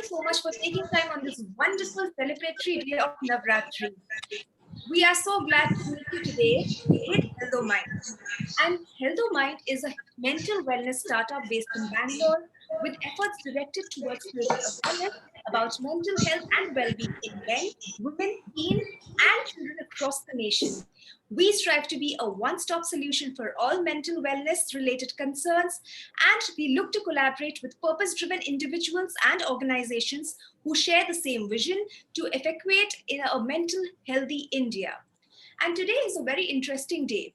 so much for taking time on this wonderful celebratory day of Navratri. We are so glad to meet you today with healthOmind. And healthOmind is a mental wellness startup based in Bangalore with efforts directed towards creating awareness about mental health and well-being in men, women, teens, and children across the nation. We strive to be a one-stop solution for all mental wellness-related concerns, and we look to collaborate with purpose-driven individuals and organizations who share the same vision to effectuate in a mental healthy India. And today is a very interesting day.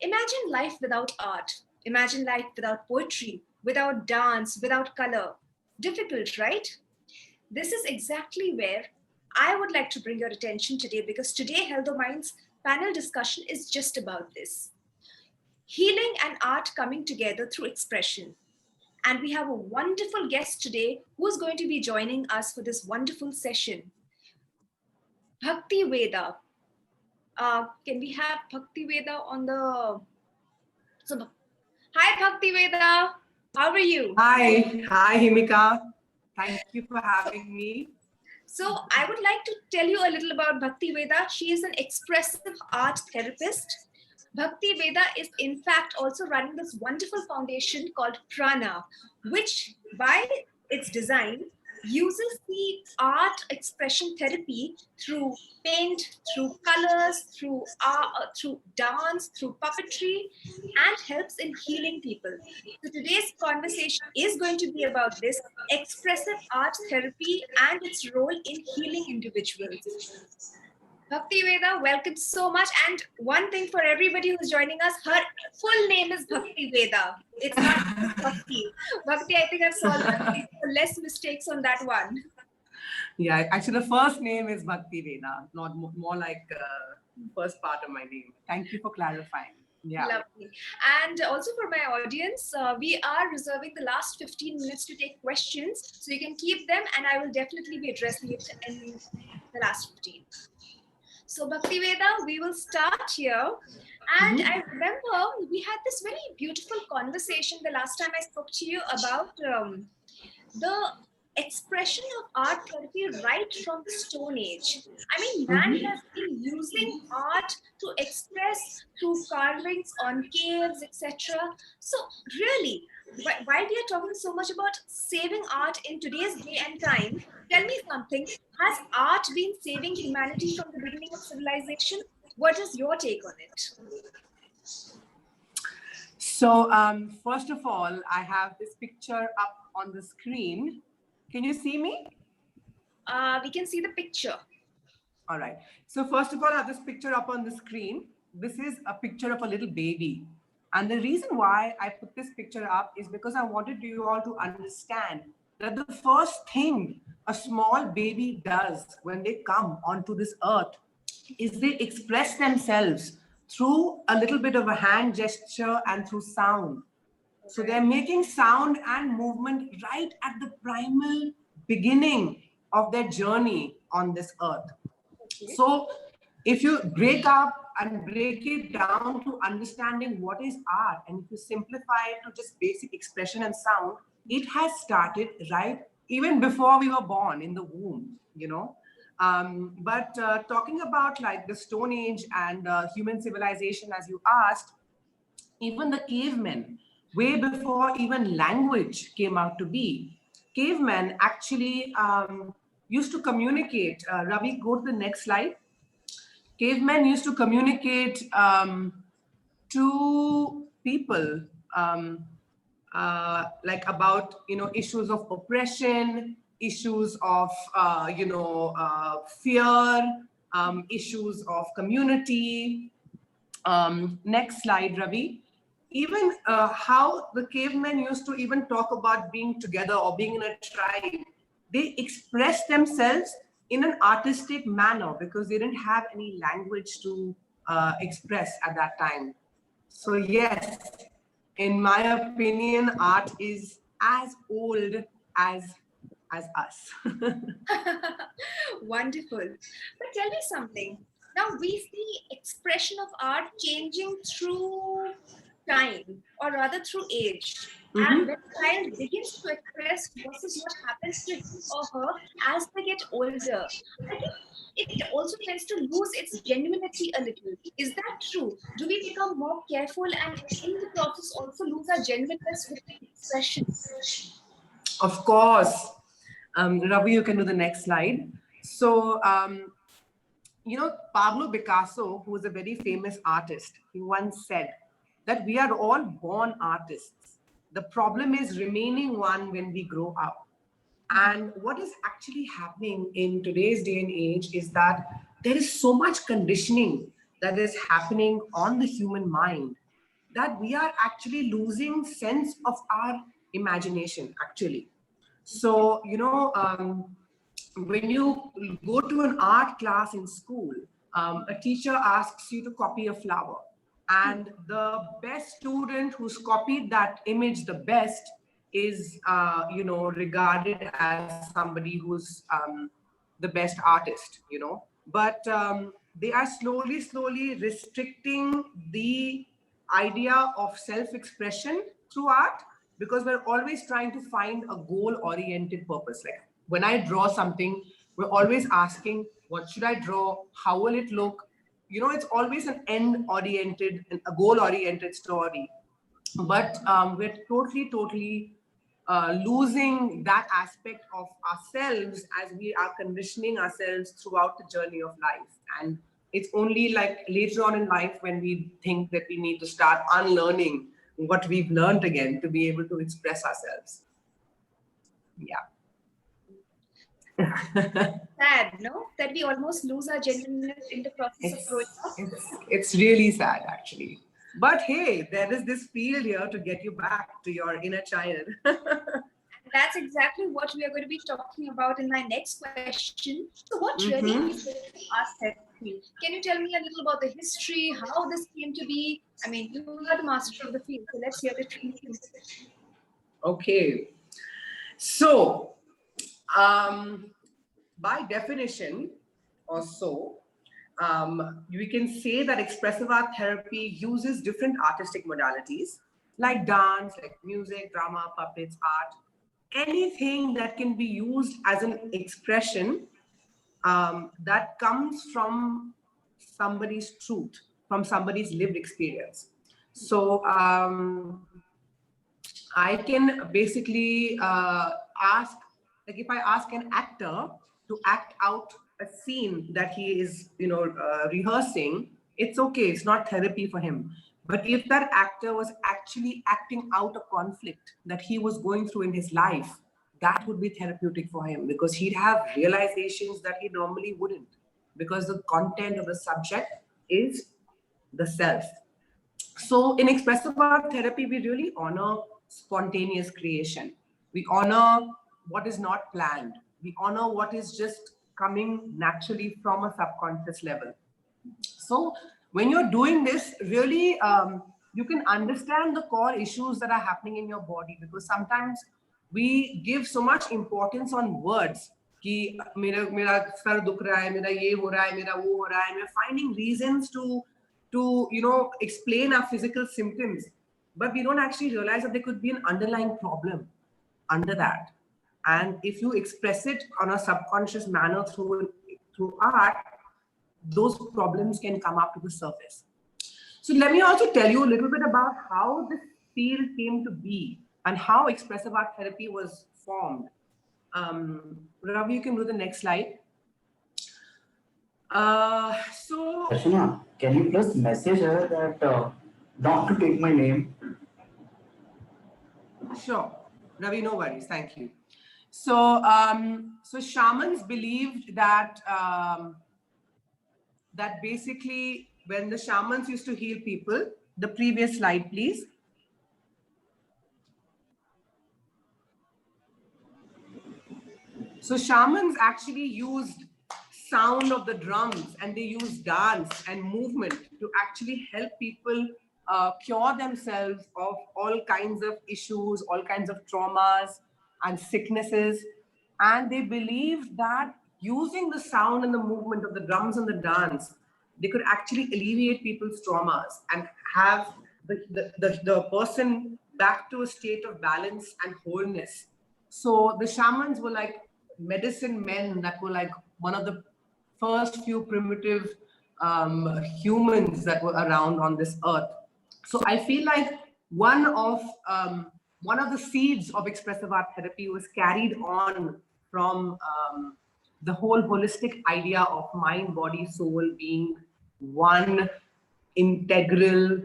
Imagine life without art. Imagine life without poetry, without dance, without color. Difficult, right? This is exactly where I would like to bring your attention today, because today healthOmind's panel discussion is just about this. Healing and art coming together through expression. And we have a wonderful guest today who is going to be joining us for this wonderful session. Bhakti Veda. Can we have Bhakti Veda on the... So, hi Bhakti Veda. How are you? Hi Himika. Thank you for having me. So I would like to tell you a little about Bhakti Veda. She is an expressive art therapist. Bhakti Veda is in fact also running this wonderful foundation called Praanah, which by its design uses the art expression therapy through paint, through colors, through dance, through puppetry, and helps in healing people. So today's conversation is going to be about this expressive art therapy and its role in healing individuals. Bhakti Veda, welcome so much. And one thing for everybody who's joining us, her full name is Bhakti Veda. It's not Bhakti. Bhakti, I think I've solved less mistakes on that one. Yeah, actually the first name is Bhakti Veda, not more like first part of my name. Thank you for clarifying. Yeah. Lovely. And also for my audience, we are reserving the last 15 minutes to take questions. So you can keep them and I will definitely be addressing it in the last 15. So Bhakti Veda, we will start here. And I remember we had this very beautiful conversation the last time I spoke to you about the expression of art therapy right from the Stone Age. I mean, man has been using art to express through carvings on caves, etc. So really, while we are talking so much about saving art in today's day and time, tell me something. Has art been saving humanity from the beginning of civilization? What is your take on it? So first of all, I have this picture up on the screen. Can you see me? We can see the picture. All right. So first of all, I have this picture up on the screen. This is a picture of a little baby. And the reason why I put this picture up is because I wanted you all to understand that the first thing a small baby does when they come onto this earth is they express themselves through a little bit of a hand gesture and through sound. So they're making sound and movement right at the primal beginning of their journey on this earth. Okay. So if you break up and break it down to understanding what is art, and if you simplify it to just basic expression and sound, it has started right even before we were born in the womb, you know. But talking about like the Stone Age and human civilization, as you asked, even the cavemen, way before even language came out to be, cavemen actually used to communicate. Ravi, go to the next slide. Cavemen used to communicate to people like about, you know, issues of oppression, issues of, fear, issues of community. Next slide, Ravi. Even how the cavemen used to even talk about being together or being in a tribe. They expressed themselves in an artistic manner because they didn't have any language to express at that time. So yes, in my opinion, art is as old as us. Wonderful. But tell me something. Now we see expression of art changing through time, or rather through age. And Mm-hmm. when a child begins to express versus what happens to him or her as they get older, I think it also tends to lose its genuinity a little. Is that true? Do we become more careful and in the process also lose our genuineness with expression? Of course. Ravi, you can do the next slide. So, Pablo Picasso, who was a very famous artist, he once said that we are all born artists. The problem is remaining one when we grow up. And what is actually happening in today's day and age is that there is so much conditioning that is happening on the human mind that we are actually losing sense of our imagination actually. So, when you go to an art class in school, a teacher asks you to copy a flower, and the best student who's copied that image the best is, regarded as somebody who's the best artist. But they are slowly restricting the idea of self-expression through art, because we're always trying to find a goal-oriented purpose. Like when I draw something, we're always asking, what should I draw? How will it look? It's always an end-oriented and a goal-oriented story. But we're totally losing that aspect of ourselves as we are conditioning ourselves throughout the journey of life. And it's only like later on in life when we think that we need to start unlearning what we've learned again to be able to express ourselves. Yeah. Sad, no? That we almost lose our genuineness in the process of growing up. It's really sad actually. But hey, there is this field here to get you back to your inner child. That's exactly what we are going to be talking about in my next question. So, what really is Mm-hmm. Expressive Art Therapy? Can you tell me a little about the history, how this came to be? I mean, you are the master of the field, so let's hear it from you. Okay. So, um, by definition, or so, we can say that expressive art therapy uses different artistic modalities like dance, like music, drama, puppets, art, anything that can be used as an expression that comes from somebody's truth, from somebody's lived experience. So, I can basically ask, like if I ask an actor to act out a scene that he is, rehearsing, it's okay, it's not therapy for him. But if that actor was actually acting out a conflict that he was going through in his life, that would be therapeutic for him because he'd have realizations that he normally wouldn't, because the content of the subject is the self. So in expressive art therapy, we really honor spontaneous creation. We honor what is not planned. We honor what is just coming naturally from a subconscious level. So when you're doing this, really, you can understand the core issues that are happening in your body, because sometimes we give so much importance on words कि मेरा sir दुख रहा है, मेरा ये हो रहा है, मेरा वो हो रहा है. We're finding reasons to explain our physical symptoms, but we don't actually realize that there could be an underlying problem under that. And if you express it on a subconscious manner through art, those problems can come up to the surface. So let me also tell you a little bit about how this field came to be and how expressive art therapy was formed. Ravi, you can do the next slide. So Darshana, can you please message her that not to take my name? sure, Ravi, no worries. Thank you. So, so shamans believed that basically when the shamans used to heal people, the previous slide, please. So shamans actually used sound of the drums, and they used dance and movement to actually help people cure themselves of all kinds of issues, all kinds of traumas and sicknesses. And they believed that using the sound and the movement of the drums and the dance, they could actually alleviate people's traumas and have the person back to a state of balance and wholeness. So the shamans were like medicine men that were like one of the first few primitive humans that were around on this earth. So I feel like one of the seeds of expressive art therapy was carried on from the whole holistic idea of mind, body, soul being one integral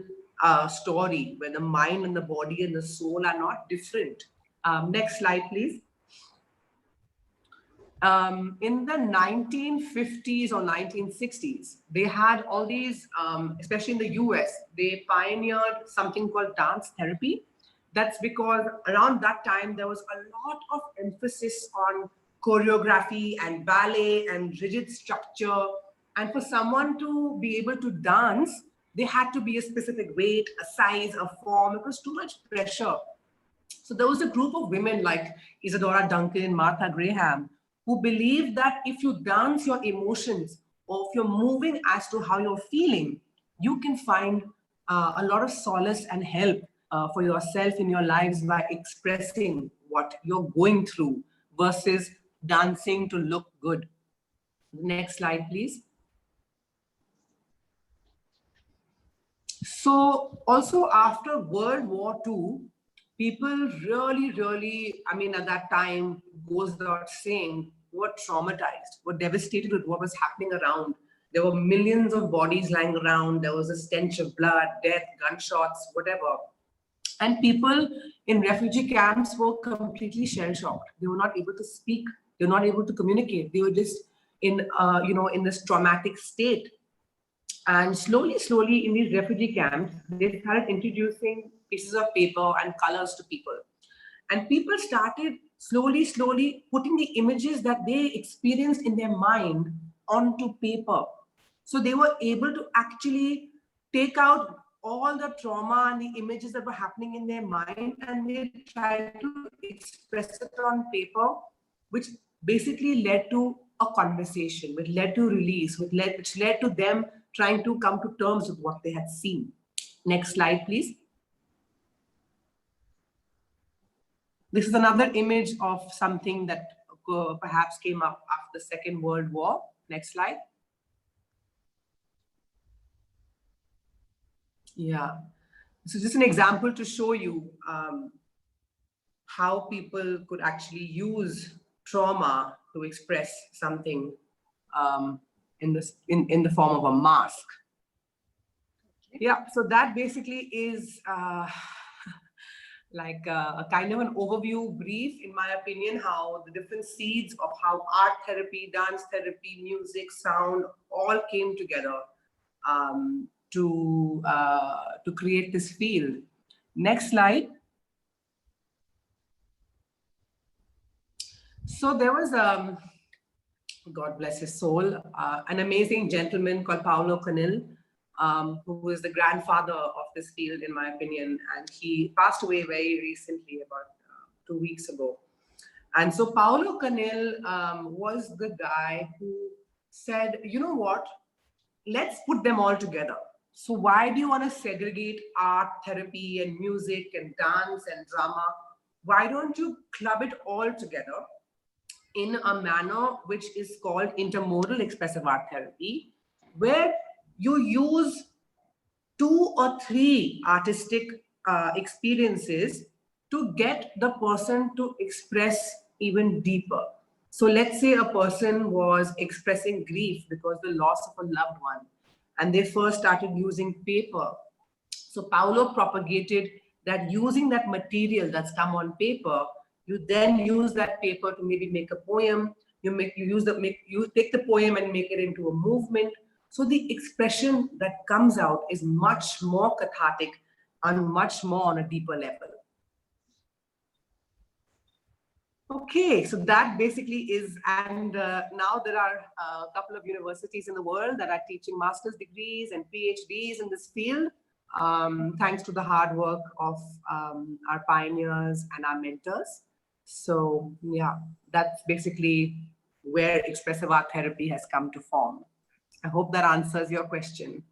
story, where the mind and the body and the soul are not different. Next slide, please. In the 1950s or 1960s, they had all these, especially in the US, they pioneered something called dance therapy. That's because around that time, there was a lot of emphasis on choreography and ballet and rigid structure. And for someone to be able to dance, they had to be a specific weight, a size, a form. It was too much pressure. So there was a group of women like Isadora Duncan, Martha Graham, who believed that if you dance your emotions or if you're moving as to how you're feeling, you can find a lot of solace and help for yourself in your lives by expressing what you're going through versus dancing to look good. Next slide, please. So also after World War II, people really, I mean, at that time, goes without saying, were traumatized, were devastated with what was happening around. There were millions of bodies lying around. There was a stench of blood, death, gunshots, whatever. And people in refugee camps were completely shell-shocked. They were not able to speak. They were not able to communicate. They were just in, in this traumatic state. And slowly in these refugee camps, they started introducing pieces of paper and colors to people. And people started slowly putting the images that they experienced in their mind onto paper. So they were able to actually take out all the trauma and the images that were happening in their mind, and they tried to express it on paper, which basically led to a conversation, which led to release, which led to them trying to come to terms with what they had seen. Next slide, please. This is another image of something that perhaps came up after the Second World War. Next slide. Yeah. So just an example to show you how people could actually use trauma to express something in the form of a mask. Yeah, so that basically is like a kind of an overview brief, in my opinion, how the different seeds of how art therapy, dance therapy, music, sound all came together to create this field. Next slide. So there was, God bless his soul, an amazing gentleman called Paolo Conil, who is the grandfather of this field, in my opinion, and he passed away very recently, about 2 weeks ago. And so Paolo Conil was the guy who said, you know what, let's put them all together. So why do you want to segregate art, therapy, and music, and dance, and drama? Why don't you club it all together in a manner which is called Intermodal Expressive Art Therapy, where you use 2 or 3 artistic experiences to get the person to express even deeper. So let's say a person was expressing grief because the loss of a loved one, and they first started using paper. So Paolo propagated that using that material that's come on paper, you then use that paper to maybe make a poem. You take the poem and make it into a movement. So the expression that comes out is much more cathartic and much more on a deeper level. Okay, so that basically is, and now there are a couple of universities in the world that are teaching master's degrees and PhDs in this field, thanks to the hard work of our pioneers and our mentors. So yeah, that's basically where expressive art therapy has come to form. I hope that answers your question.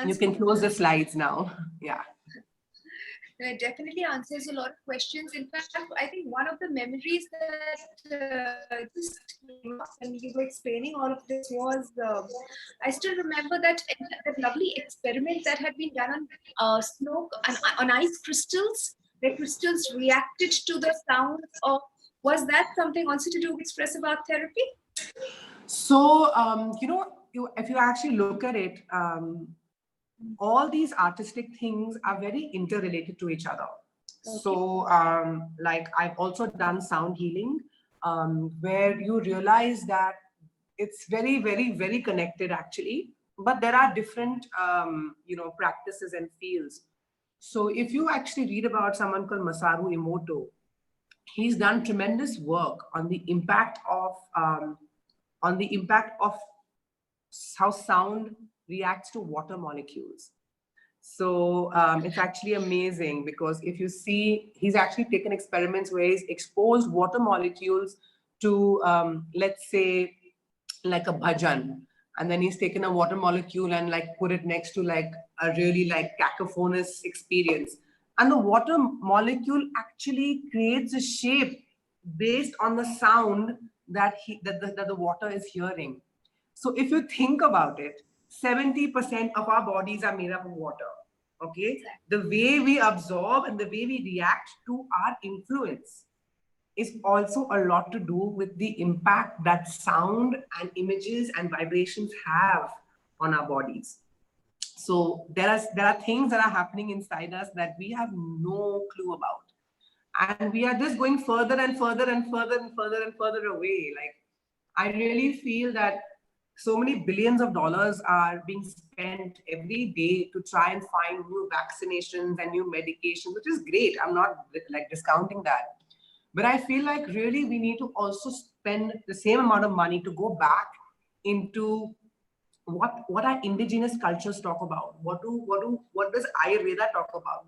You can close the slides now. Yeah. It definitely answers a lot of questions. In fact, I think one of the memories that just came up when you were explaining all of this was I still remember that lovely experiment that had been done on snow on ice crystals. The crystals reacted to the sound of. Was that something also to do with expressive art therapy? So, if you actually look at it, all these artistic things are very interrelated to each other. Okay. So, like I've also done sound healing, where you realize that it's very, very, very connected actually. But there are different, practices and fields. So, if you actually read about someone called Masaru Emoto, he's done tremendous work on the impact of how sound reacts to water molecules. So it's actually amazing because if you see, he's actually taken experiments where he's exposed water molecules to, let's say, like a bhajan. And then he's taken a water molecule and like put it next to like a really like cacophonous experience. And the water molecule actually creates a shape based on the sound that the water is hearing. So if you think about it, 70% of our bodies are made up of water. Okay, the way we absorb and the way we react to our influence is also a lot to do with the impact that sound and images and vibrations have on our bodies. So there are things that are happening inside us that we have no clue about. And we are just going further and further and further and further and further away. Like, I really feel that so many billions of dollars are being spent every day to try and find new vaccinations and new medications, which is great. I'm not like discounting that. But I feel like really we need to also spend the same amount of money to go back into what our indigenous cultures talk about. What does Ayurveda talk about?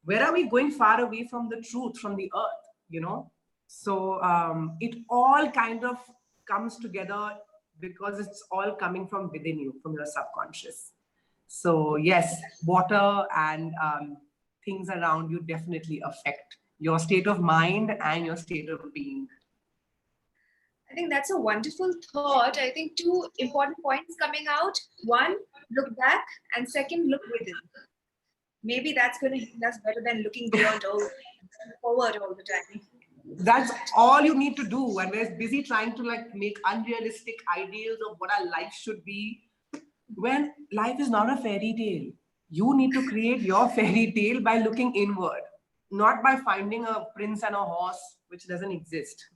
Where are we going far away from the truth, from the earth, So it all kind of comes together because it's all coming from within you, from your subconscious. So yes, water and things around you definitely affect your state of mind and your state of being. I think that's a wonderful thought. I think two important points coming out. One, look back, and second, look within. Maybe that's going to heal us better than looking beyond or forward all the time. That's all you need to do. And we're busy trying to like make unrealistic ideals of what our life should be. When life is not a fairy tale, you need to create your fairy tale by looking inward, not by finding a prince and a horse, which doesn't exist.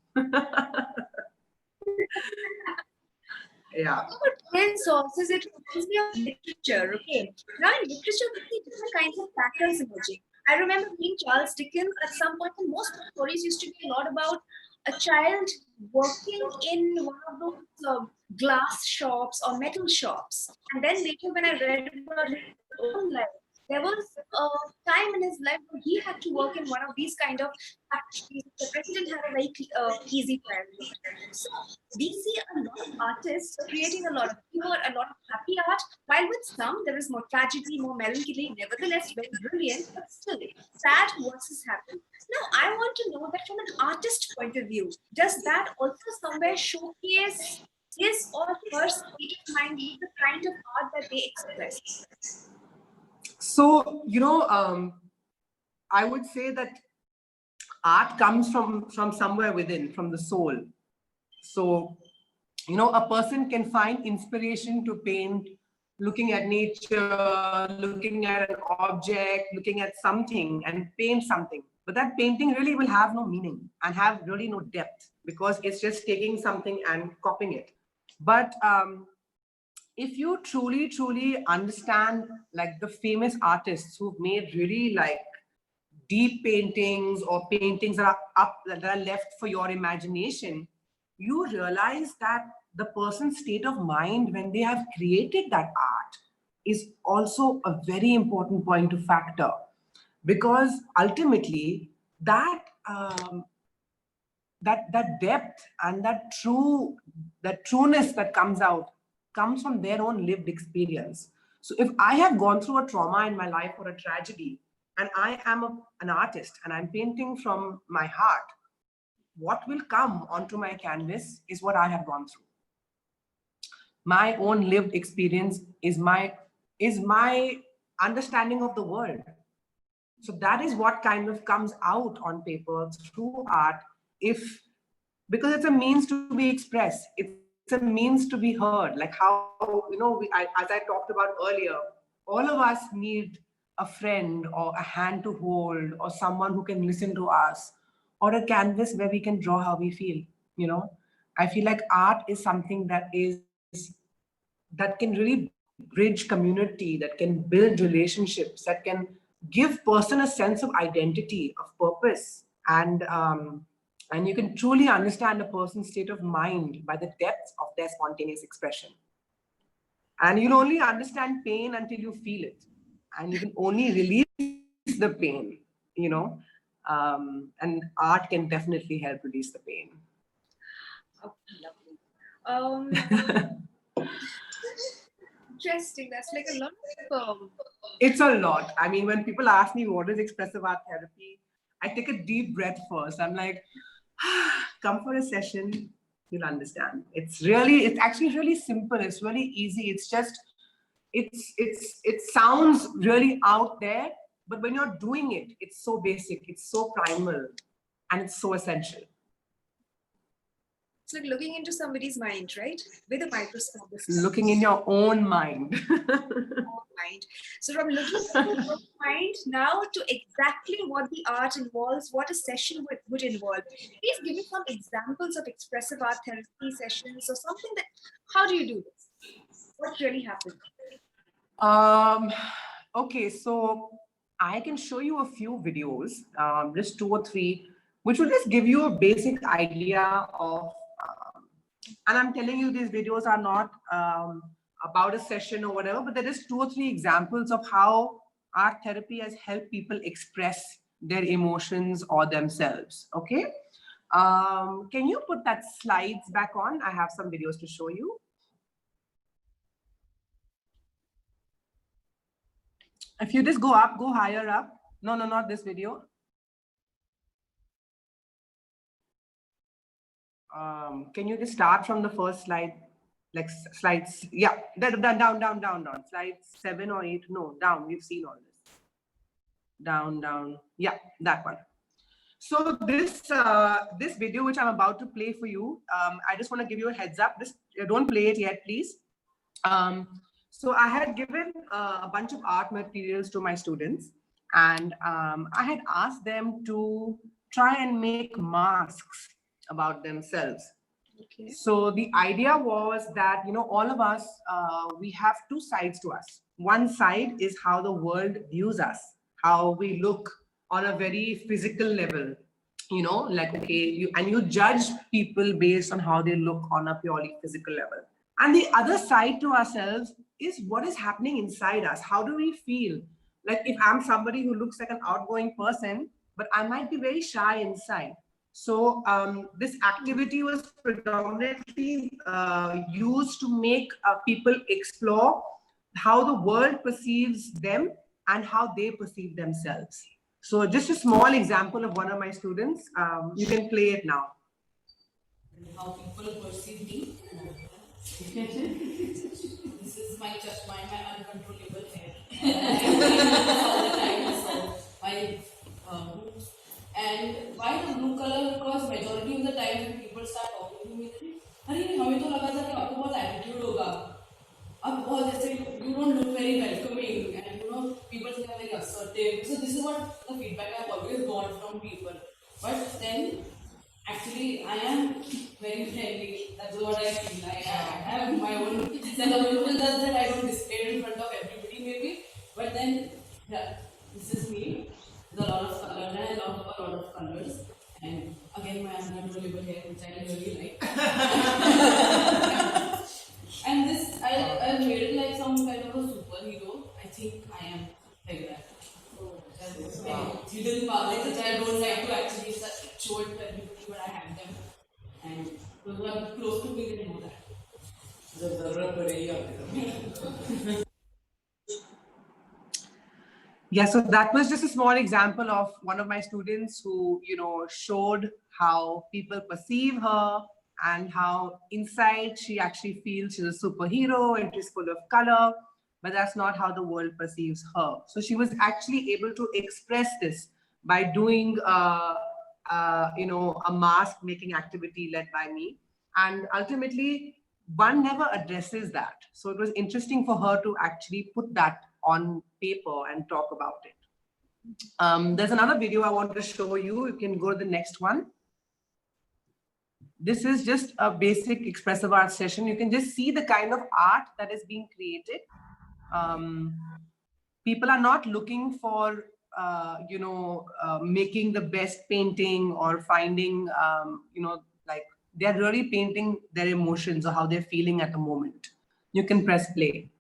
Yeah. Prince horses, it reminds me of literature. Okay. Now in literature, we see different kinds of patterns emerging. I remember reading Charles Dickens at some point, and most of the stories used to be a lot about a child working in one of those glass shops or metal shops. And then later, when I read about his own life, there was a time in his life where he had to work in one of these kind of factories. The president had a very easy childhood. So we see a lot of artists creating a lot of humor, a lot of happy art, while with some there is more tragedy, more melancholy, nevertheless very brilliant, but still sad versus happy. Now, I want to know that from an artist point of view, does that also somewhere showcase his or her state of mind with the kind of art that they express? So, I would say that art comes from somewhere within, from the soul. So, a person can find inspiration to paint, looking at nature, looking at an object, looking at something and paint something. But that painting really will have no meaning and have really no depth because it's just taking something and copying it. But if you truly, truly understand like the famous artists who've made really like deep paintings or paintings that are left for your imagination, you realize that the person's state of mind when they have created that art is also a very important point to factor, because ultimately that that depth and that trueness that comes out comes from their own lived experience. So if I have gone through a trauma in my life or a tragedy, and I am an artist and I'm painting from my heart, what will come onto my canvas is what I have gone through. My own lived experience is my understanding of the world. So that is what kind of comes out on paper through art, if because it's a means to be expressed, it's a means to be heard. Like how, as I talked about earlier, all of us need a friend or a hand to hold or someone who can listen to us, or a canvas where we can draw how we feel. you know I feel like art is something that can really bridge community, that can build relationships, that can give person a sense of identity, of purpose, and you can truly understand a person's state of mind by the depth of their spontaneous expression. And you'll only understand pain until you feel it, and you can only release the pain. And art can definitely help release the pain. Oh, lovely. Interesting. That's like a lot of. It's a lot. I mean, when people ask me what is expressive art therapy, I take a deep breath first. I'm like, come for a session, you'll understand. It's actually really simple. It's really easy. It's just, it sounds really out there, but when you're doing it, it's so basic, it's so primal, and it's so essential. It's like looking into somebody's mind, right? With a microscope. Looking in your own mind. Mind. So from looking into your own mind now to exactly what the art involves, what a session would involve. Please give me some examples of expressive art therapy sessions or something that, how do you do this? What really happens? Okay, so I can show you a few videos, just 2 or 3, which will just give you a basic idea of, and I'm telling you these videos are not about a session or whatever, but there is 2 or 3 examples of how art therapy has helped people express their emotions or themselves. Okay, can you put that slides back on? I have some videos to show you. If you just go higher up. No, not this video. Can you just start from the first slide? Like slides, yeah, down. Slide 7 or 8. No, down. We've seen all this. Down. Yeah, that one. So this video which I'm about to play for you, I just want to give you a heads up. Don't play it yet, please. So I had given a bunch of art materials to my students, and I had asked them to try and make masks about themselves. Okay. So the idea was that, all of us, we have 2 sides to us. One side is how the world views us, how we look on a very physical level, like, okay, you judge people based on how they look on a purely physical level. And the other side to ourselves is what is happening inside us. How do we feel? Like if I'm somebody who looks like an outgoing person, but I might be very shy inside. So this activity was predominantly used to make people explore how the world perceives them and how they perceive themselves. So just a small example of one of my students. You can play it now. How people perceive me. This is my chashma, my uncontrollable hair. All the time, so and why the blue color? Because majority of the time when people start talking to me, अरे हमें तो लगा था कि आपको बहुत attitude होगा. अब बहुत ऐसे you don't look very welcoming, and people think I'm very assertive. So this is what the feedback I've always got from people. But then actually, I am very friendly. That's what I feel. I have my own set of rules that I don't display it in front of everybody, maybe. But then, yeah, this is me. There's a lot of color, and I love a lot of colors. And again, my uncontrollable hair, which I really like. And this, I made it like some kind of a superhero. I think I am like that. So, hidden powers which I don't like to actually show it to everybody, but I have them. And those who are close to me, they know that. Yeah, so that was just a small example of one of my students who, showed how people perceive her and how inside she actually feels she's a superhero and she's full of color, but that's not how the world perceives her. So she was actually able to express this by doing, a mask making activity led by me. And ultimately, one never addresses that. So it was interesting for her to actually put that on paper and talk about it. There's another video I want to show you. You can go to the next one. This is just a basic expressive art session. You can just see the kind of art that is being created. People are not looking for, making the best painting or finding, like they're really painting their emotions or how they're feeling at the moment. You can press play.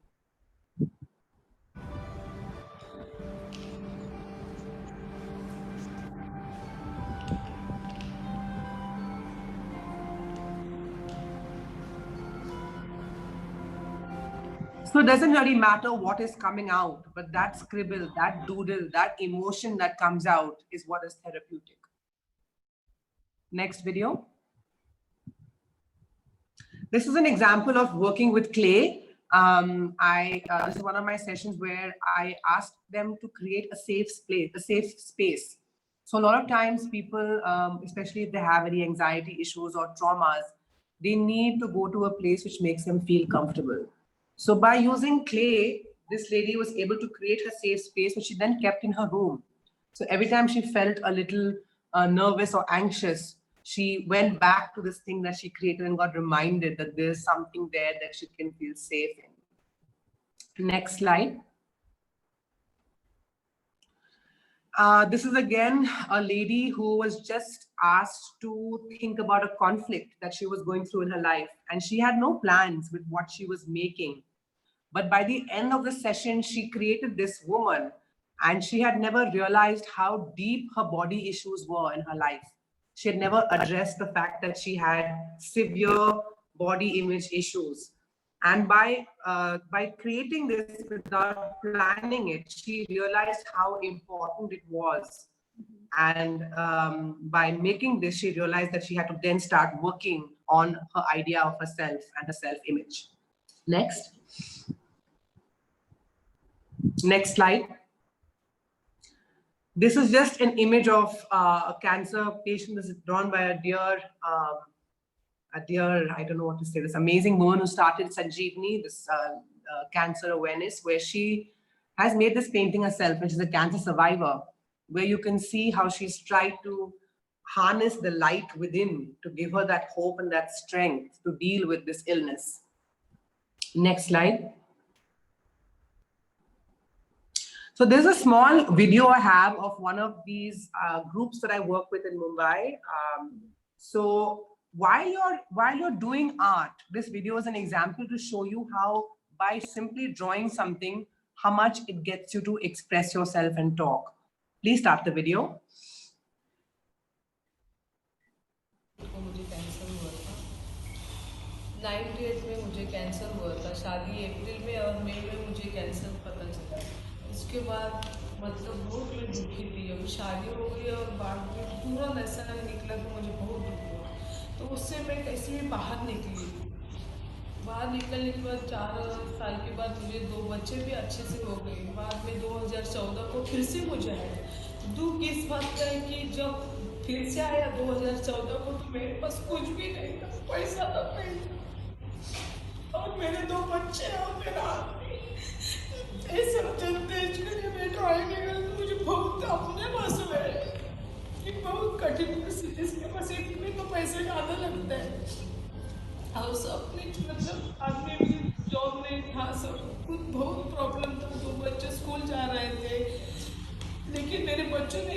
So it doesn't really matter what is coming out, but that scribble, that doodle, that emotion that comes out is what is therapeutic. Next video. This is an example of working with clay. This is one of my sessions where I asked them to create a safe space. So a lot of times people, especially if they have any anxiety issues or traumas, they need to go to a place which makes them feel comfortable. So by using clay, this lady was able to create a safe space, which she then kept in her room. So every time she felt a little nervous or anxious, she went back to this thing that she created and got reminded that there's something there that she can feel safe in. Next slide. This is again a lady who was just asked to think about a conflict that she was going through in her life, and she had no plans with what she was making. But by the end of the session, she created this woman, and she had never realized how deep her body issues were in her life. She had never addressed the fact that she had severe body image issues. And by creating this without planning it, she realized how important it was. And by making this, she realized that she had to then start working on her idea of herself and her self-image. Next. Next slide. This is just an image of a cancer patient. This is drawn by a dear, I don't know what to say, this amazing woman who started Sanjeevani, this cancer awareness, where she has made this painting herself, which is a cancer survivor, where you can see how she's tried to harness the light within to give her that hope and that strength to deal with this illness. Next slide. So there's a small video I have of one of these groups that I work with in Mumbai. So while you're doing art, this video is an example to show you how by simply drawing something, how much it gets you to express yourself and talk. Please start the video. मुझे cancer हुआ था 98 में मुझे cancer हुआ था शादी अप्रैल में और मई में मुझे कैंसर पता चला उसके बाद मतलब बहुत मैं दुखी थी अभी शादी हो गई और बाद में पूरा ऐसा निकला तो मुझे बहुत दुख हुआ तो उससे मैं कैसे भी बाहर निकली बाहर निकलने के बाद 4 साल के बाद मुझे 2 बच्चे भी अच्छे से हो गए बाद में 2014 को फिर से मुझे आया दुख इस बात का है कि जब फिर से आया 2014 को तो मेरे पास कुछ भी नहीं था पैसा तक नहीं था और मेरे 2 बच्चे और मेरा आदमी ऐसा चलते मैं ड्राइंग तो मुझे बहुत अपने मसले कि बहुत कठिन इसके पास एक में तो पैसे ज़्यादा लगता है और सब मतलब आदमी भी जॉब नहीं था सब कुछ बहुत प्रॉब्लम था 2 बच्चे स्कूल जा रहे थे लेकिन मेरे बच्चों ने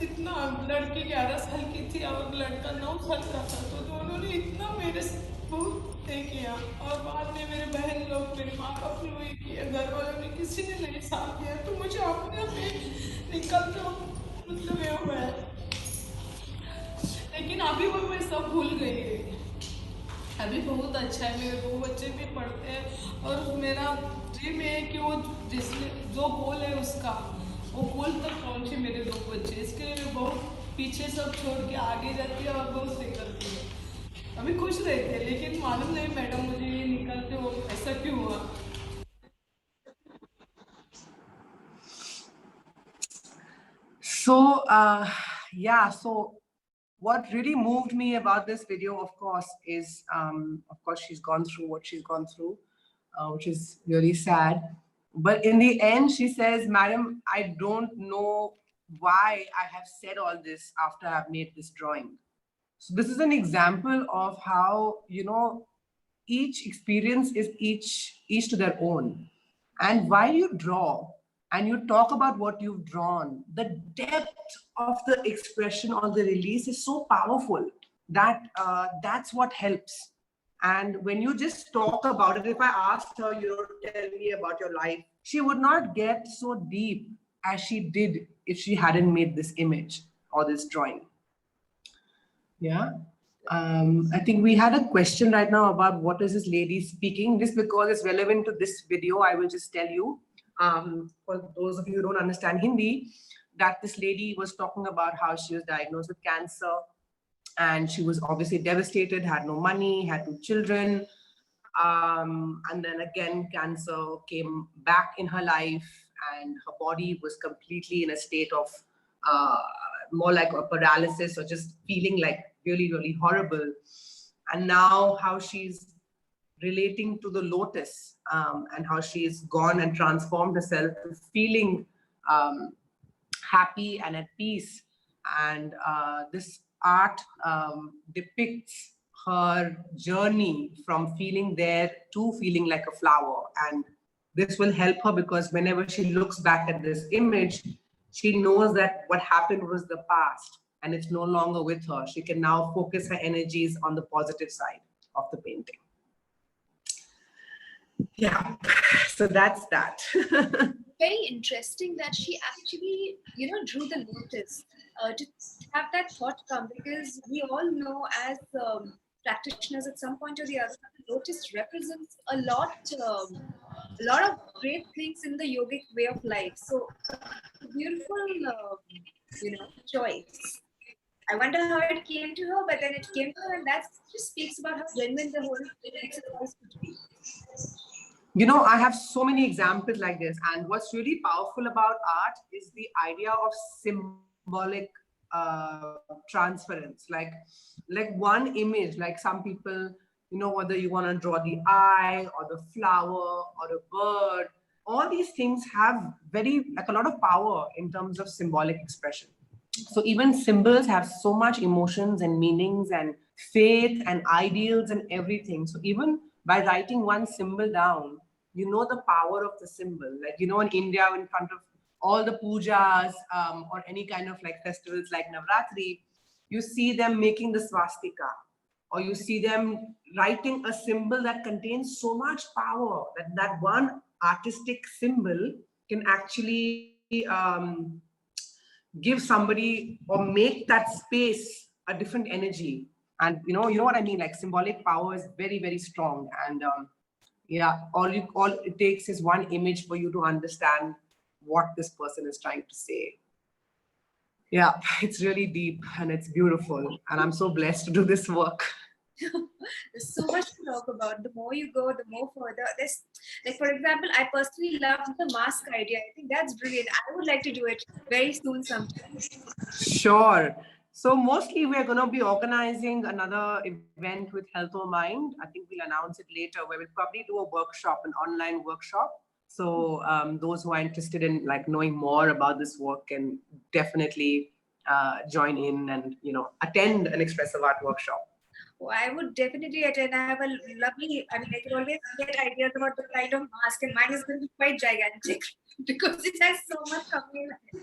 इतना लड़की 11 साल की थी और लड़का 9 साल का था तो दोनों ने इतना मेरे बहुत ये किया और बाद में मेरे बहन लोग मेरे माँ बाप ने वही किया घर वालों ने किसी ने नहीं साथ दिया तो मुझे अपने आप निकल के मतलब ये हुआ है लेकिन अभी वो मैं सब भूल गई है अभी बहुत अच्छा है मेरे 2 बच्चे भी पढ़ते हैं और मेरा ड्रीम है कि वो जिसमें जो गोल है उसका वो गोल तक पहुँचे मेरे 2 बच्चे, इसके लिए मैं बहुत पीछे सब छोड़ के आगे जाती है और बहुत से करती हूँ। अभी खुश रहते हैं, लेकिन मालूम नहीं मैडम मुझे ये निकलते हो ऐसा क्यों हुआ? So, yeah, so what really moved me about this video, of course, is, of course, she's gone through what she's gone through, which is really sad. But in the end, she says, Madam, I don't know why I have said all this after I've made this drawing. So this is an example of how, each experience is each to their own. And while you draw and you talk about what you've drawn, the depth of the expression or the release is so powerful that that's what helps. And when you just talk about it, if I asked her, tell me about your life, she would not get so deep as she did if she hadn't made this image or this drawing. Yeah. I think we had a question right now about what is this lady speaking. Just because it's relevant to this video, I will just tell you, for those of you who don't understand Hindi, that this lady was talking about how she was diagnosed with cancer and she was obviously devastated, had no money, had 2 children. And then again, cancer came back in her life and her body was completely in a state of uh, more like a paralysis or just feeling like really, really horrible. And now how she's relating to the lotus, and how she's gone and transformed herself to feeling happy and at peace. And this art depicts her journey from feeling there to feeling like a flower. And this will help her because whenever she looks back at this image, she knows that what happened was the past and it's no longer with her. She can now focus her energies on the positive side of the painting. Yeah, so that's that. Very interesting that she actually, drew the lotus to have that thought come, because we all know as practitioners at some point or the other, the lotus represents a lot of great things in the yogic way of life. So, beautiful, choice. I wonder how it came to her, but then it came to her, and that just speaks about how genuine the whole exercise could be. I have so many examples like this. And what's really powerful about art is the idea of symbolic transference. Like one image, like some people, whether you want to draw the eye or the flower or a bird, all these things have a lot of power in terms of symbolic expression. So even symbols have so much emotions and meanings and faith and ideals and everything. So even by writing one symbol down, you know the power of the symbol. Like, in India, in front of all the pujas or any kind of like festivals like Navratri, you see them making the swastika, or you see them writing a symbol that contains so much power that one artistic symbol can actually give somebody or make that space a different energy. And you know what I mean, like symbolic power is very, very strong. And yeah, all it takes is one image for you to understand what this person is trying to say. Yeah, it's really deep and it's beautiful, and I'm so blessed to do this work. There's so much to talk about. The more you go, the more further. There's, like, for example, I personally loved the mask idea. I think that's brilliant. I would like to do it very soon sometime. Sure. So mostly we're going to be organizing another event with healthOmind. I think we'll announce it later, where we'll probably do a workshop, an online workshop. So those who are interested in like knowing more about this work can definitely join in and attend an expressive art workshop. Oh, I would definitely attend. I have a lovely, I mean, I can always get ideas about the kind of mask, and mine is going to be quite gigantic because it has so much coming in.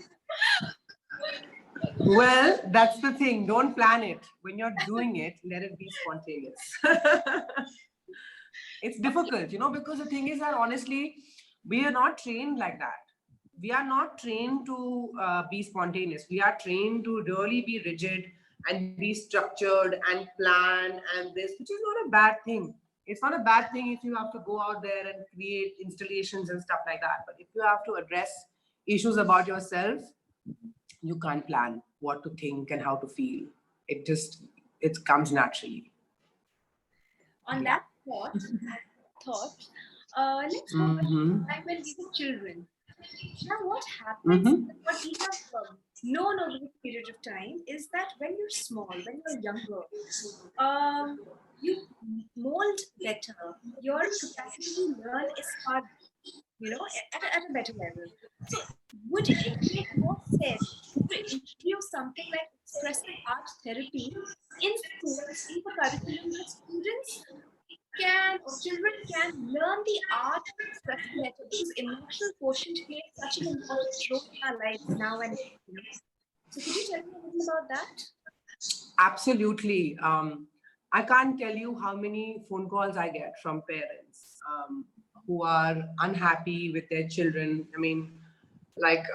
Well, that's the thing. Don't plan it. When you're doing it, let it be spontaneous. It's difficult, because the thing is that honestly, we are not trained like that. We are not trained to be spontaneous. We are trained to really be rigid and be structured and plan and this, which is not a bad thing. It's not a bad thing if you have to go out there and create installations and stuff like that. But if you have to address issues about yourself, you can't plan what to think and how to feel. It comes naturally. On Yeah. that thought, let's go back to Mm-hmm. the time when we were children. Now, what happens, Mm-hmm. what we have known over this period of time is that when you're small, when you're younger, you mold better. Your capacity to learn is far, at a better level. So, would it make more sense to introduce something like expressive art therapy in schools, in the curriculum, where students can or children can learn the art of expressing better, because emotional quotient plays such an important role in our lives now and then. So could you tell me a little about that? Absolutely. I can't tell you how many phone calls I get from parents who are unhappy with their children. I mean, like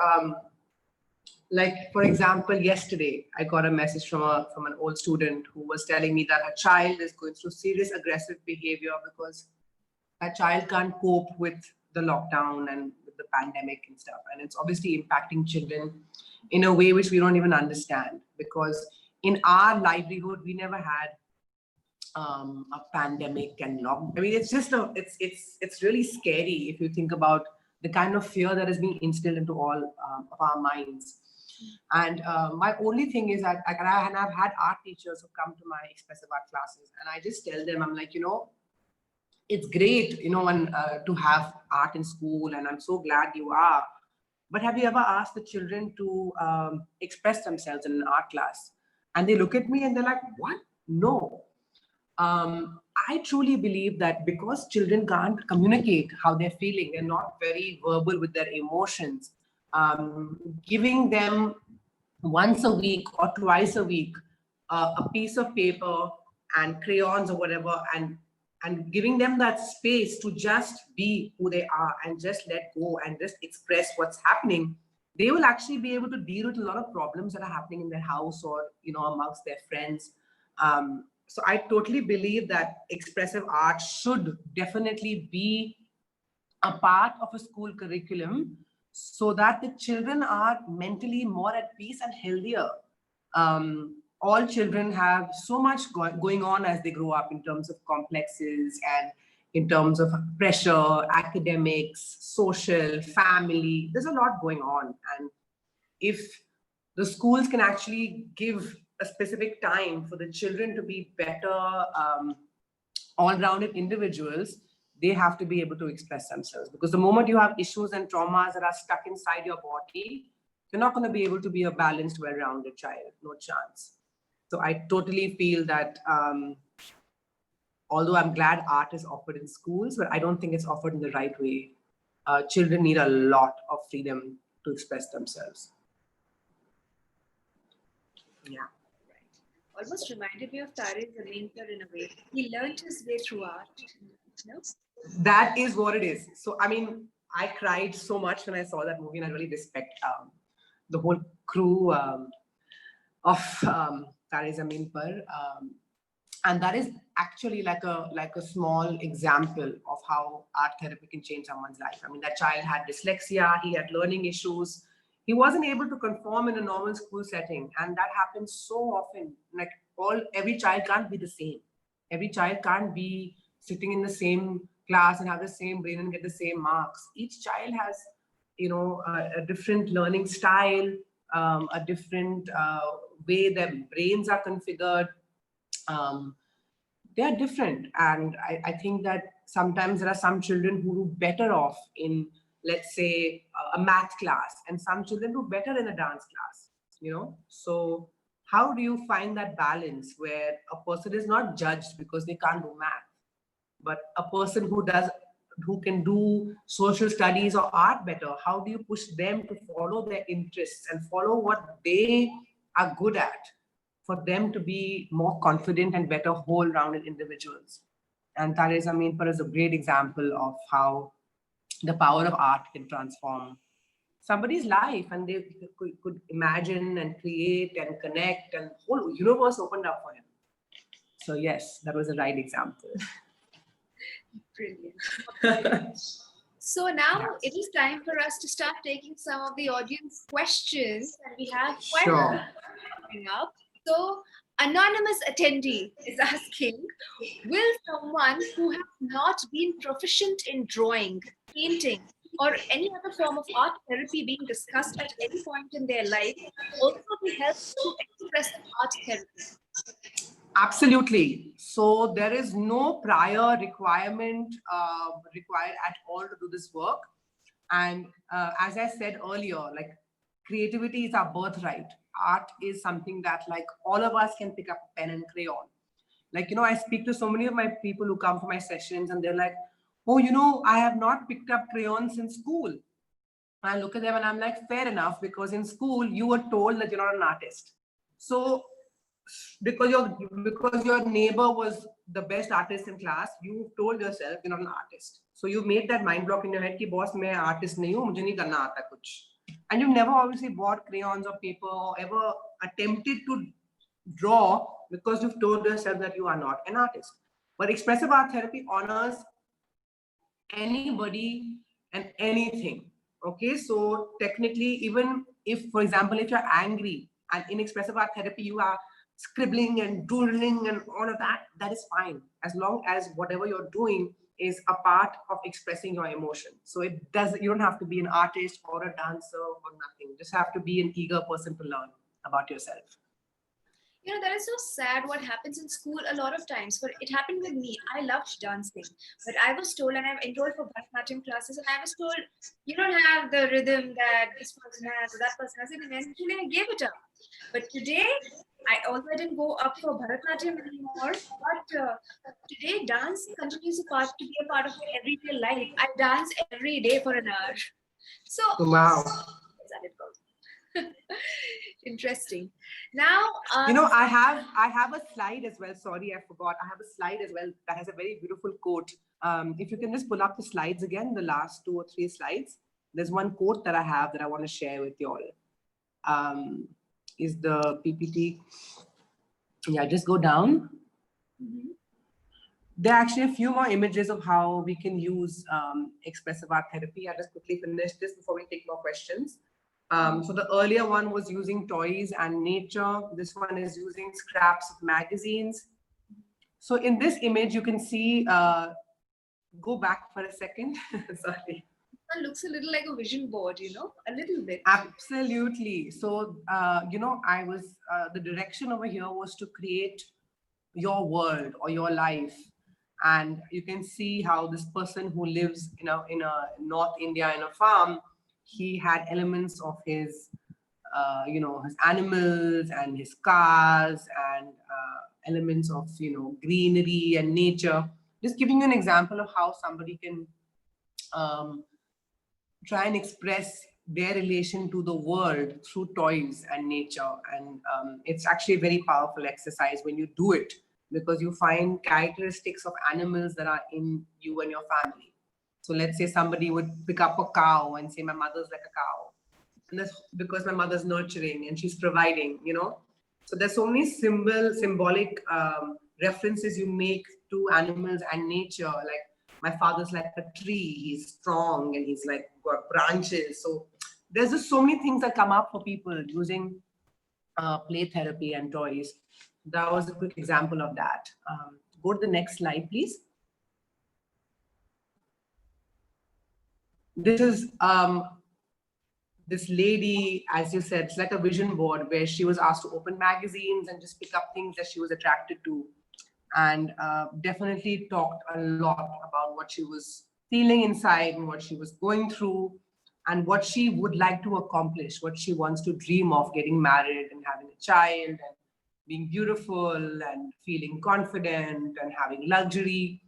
for example, yesterday I got a message from an old student who was telling me that her child is going through serious aggressive behavior because a child can't cope with the lockdown and with the pandemic and stuff. And it's obviously impacting children in a way which we don't even understand, because in our livelihood, we never had a pandemic and lock. I mean, it's just it's really scary if you think about the kind of fear that is being instilled into all of our minds. And my only thing is that I've had art teachers who come to my expressive art classes, and I just tell them, I'm like, it's great, when to have art in school, and I'm so glad you are. But have you ever asked the children to express themselves in an art class? And they look at me and they're like, what? No. I truly believe that because children can't communicate how they're feeling, they're not very verbal with their emotions, giving them once a week or twice a week a piece of paper and crayons or whatever, and giving them that space to just be who they are and just let go and just express what's happening, they will actually be able to deal with a lot of problems that are happening in their house or amongst their friends. So I totally believe that expressive art should definitely be a part of a school curriculum so that the children are mentally more at peace and healthier. All children have so much going on as they grow up in terms of complexes and in terms of pressure, academics, social, family. There's a lot going on. And if the schools can actually give a specific time for the children to be better, all-rounded individuals, they have to be able to express themselves. Because the moment you have issues and traumas that are stuck inside your body, you're not going to be able to be a balanced, well-rounded child. No chance. So I totally feel that although I'm glad art is offered in schools, but I don't think it's offered in the right way. Children need a lot of freedom to express themselves. Yeah. Right. Almost reminded me of Tare Zameen Par in a way. He learned his way through art. No? That is what it is. So, I mean, I cried so much when I saw that movie, and I really respect the whole crew of Tare Zameen Par. And that is actually like a small example of how art therapy can change someone's life. I mean, that child had dyslexia, he had learning issues. He wasn't able to conform in a normal school setting. And that happens so often. Like every child can't be the same. Every child can't be sitting in the same class and have the same brain and get the same marks. Each child has, a different learning style, a different way their brains are configured. They are different. And I think that sometimes there are some children who do better off in, let's say, a math class, and some children do better in a dance class. So how do you find that balance where a person is not judged because they can't do math, but a person who can do social studies or art better? How do you push them to follow their interests and follow what they are good at, for them to be more confident and better whole-rounded individuals? And Tare Zameen Par is a great example of how the power of art can transform somebody's life, and they could imagine and create and connect, and the whole universe opened up for him. So yes, that was the right example. Brilliant. So now it is time for us to start taking some of the audience questions, and we have quite a few Sure. coming up. So, anonymous attendee is asking, will someone who has not been proficient in drawing, painting, or any other form of art therapy being discussed at any point in their life also be helped through expressive art therapy? Absolutely. So there is no prior requirement required at all to do this work. And as I said earlier, like creativity is our birthright. Art is something that like all of us can pick up a pen and crayon. Like, I speak to so many of my people who come for my sessions and they're like, oh, I have not picked up crayons since school. I look at them and I'm like, fair enough, because in school you were told that you're not an artist. So because your neighbor was the best artist in class, you told yourself you're not an artist. So you made that mind block in your head, ki boss, main artist nahi hu, mujhe nahi karna aata kuch. And you never obviously bought crayons or paper or ever attempted to draw because you've told yourself that you are not an artist. But expressive art therapy honors anybody and anything. Okay, so technically, even if, for example, if you're angry and in expressive art therapy, you are scribbling and doodling and all of that, that is fine, as long as whatever you're doing is a part of expressing your emotion. So you don't have to be an artist or a dancer or nothing. You just have to be an eager person to learn about yourself. That is so sad what happens in school a lot of times. But it happened with me. I loved dancing, but I was told, and I've enrolled for Bharatanatyam classes, and I was told, you don't have the rhythm that this person has or that person has, and eventually I gave it up. But today, although I didn't go up for Bharatanatyam anymore, but today dance continues to be a part of my everyday life. I dance every day for an hour. So, wow. That's how it goes. Interesting. Now, I have a slide as well. Sorry, I forgot. I have a slide as well that has a very beautiful quote. If you can just pull up the slides again, the last 2 or 3 slides. There's one quote that I have that I want to share with you all. Is the PPT? Yeah, just go down. Mm-hmm. There are actually a few more images of how we can use expressive art therapy. I'll just quickly finish this before we take more questions. So the earlier one was using toys and nature. This one is using scraps of magazines. So in this image, you can see, go back for a second. Sorry. It looks a little like a vision board, a little bit. Absolutely. So, the direction over here was to create your world or your life. And you can see how this person who lives in a North India in a farm, he had elements of his, his animals and his cars and elements of, greenery and nature. Just giving you an example of how somebody can try and express their relation to the world through toys and nature. And it's actually a very powerful exercise when you do it, because you find characteristics of animals that are in you and your family. So let's say somebody would pick up a cow and say, my mother's like a cow. And that's because my mother's nurturing and she's providing, So there's so many symbolic references you make to animals and nature. Like, my father's like a tree, he's strong and he's like got branches. So there's just so many things that come up for people using play therapy and toys. That was a quick example of that. Go to the next slide, please. This is this lady, as you said, it's like a vision board where she was asked to open magazines and just pick up things that she was attracted to. And definitely talked a lot about what she was feeling inside and what she was going through and what she would like to accomplish, what she wants to dream of, getting married and having a child and being beautiful and feeling confident and having luxury.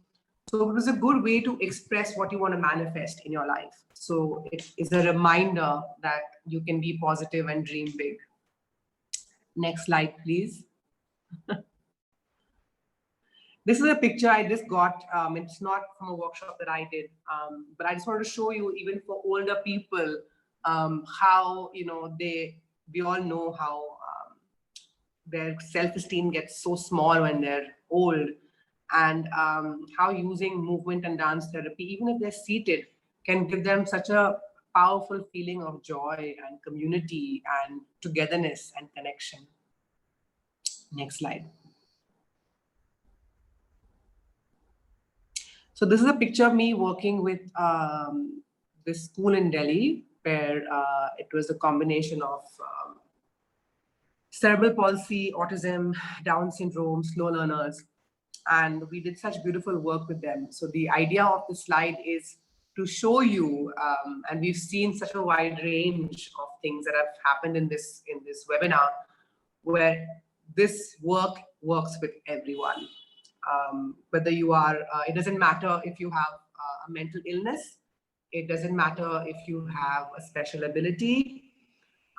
So it was a good way to express what you want to manifest in your life. So it is a reminder that you can be positive and dream big. Next slide, please. This is a picture I just got. It's not from a workshop that I did, but I just wanted to show you, even for older people, how, we all know how their self-esteem gets so small when they're old, and how using movement and dance therapy, even if they're seated, can give them such a powerful feeling of joy and community and togetherness and connection. Next slide. So this is a picture of me working with this school in Delhi, where it was a combination of cerebral palsy, autism, Down syndrome, slow learners, and we did such beautiful work with them. So the idea of the slide is to show you, and we've seen such a wide range of things that have happened in this webinar, where this work works with everyone. Whether you are, it doesn't matter if you have a mental illness, it doesn't matter if you have a special ability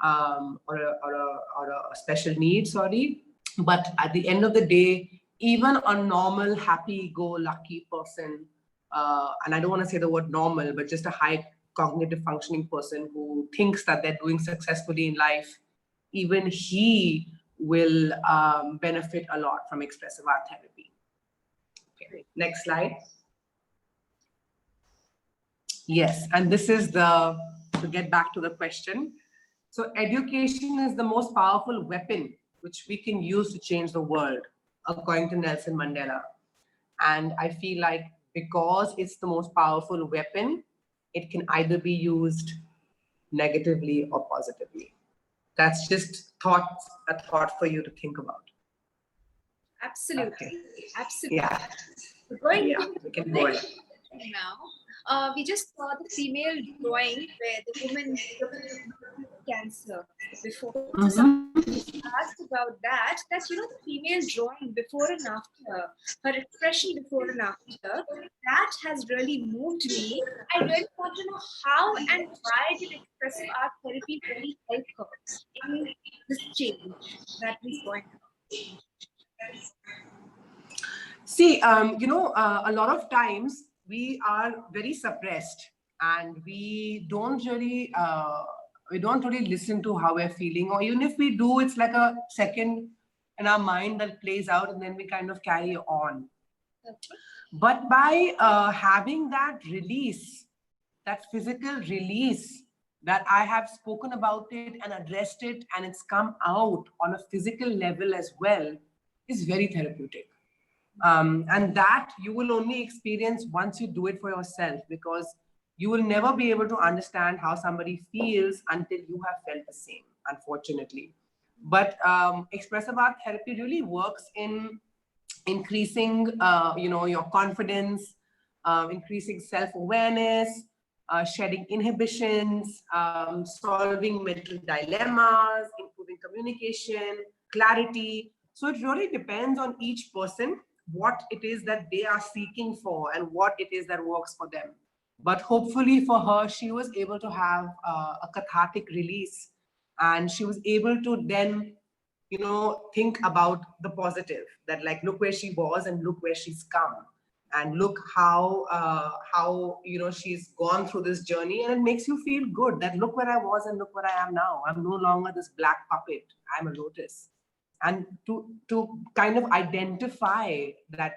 or a special need, sorry. But at the end of the day, even a normal, happy-go-lucky person, and I don't want to say the word normal, but just a high cognitive functioning person who thinks that they're doing successfully in life, even he will benefit a lot from expressive art therapy. Okay, next slide. Yes, and this is to get back to the question. So education is the most powerful weapon which we can use to change the world, according to Nelson Mandela. And I feel like because it's the most powerful weapon, it can either be used negatively or positively. That's just a thought for you to think about. Absolutely. Okay. Absolutely. Yeah. Going Yeah, we can go ahead. now, we just saw the female drawing where the woman with cancer before. So someone asked about that, the female drawing before and after, her expression before and after, that has really moved me. I really want to know how and why did expressive art therapy really help her in this change that we saw in her? See, a lot of times we are very suppressed and we don't really listen to how we're feeling, or even if we do, it's like a second in our mind that plays out and then we kind of carry on. Okay. But by having that release, that physical release, that I have spoken about it and addressed it and it's come out on a physical level as well, is very therapeutic. And that you will only experience once you do it for yourself, because you will never be able to understand how somebody feels until you have felt the same, unfortunately. But expressive art therapy really works in increasing your confidence, increasing self-awareness, shedding inhibitions, solving mental dilemmas, improving communication, clarity. So it really depends on each person what it is that they are seeking for and what it is that works for them. But hopefully for her, she was able to have a cathartic release, and she was able to then think about the positive, that like, look where she was and look where she's come, and look how she's gone through this journey, and it makes you feel good that look where I was and look where I am now. I'm no longer this black puppet, I'm a lotus. And to kind of identify that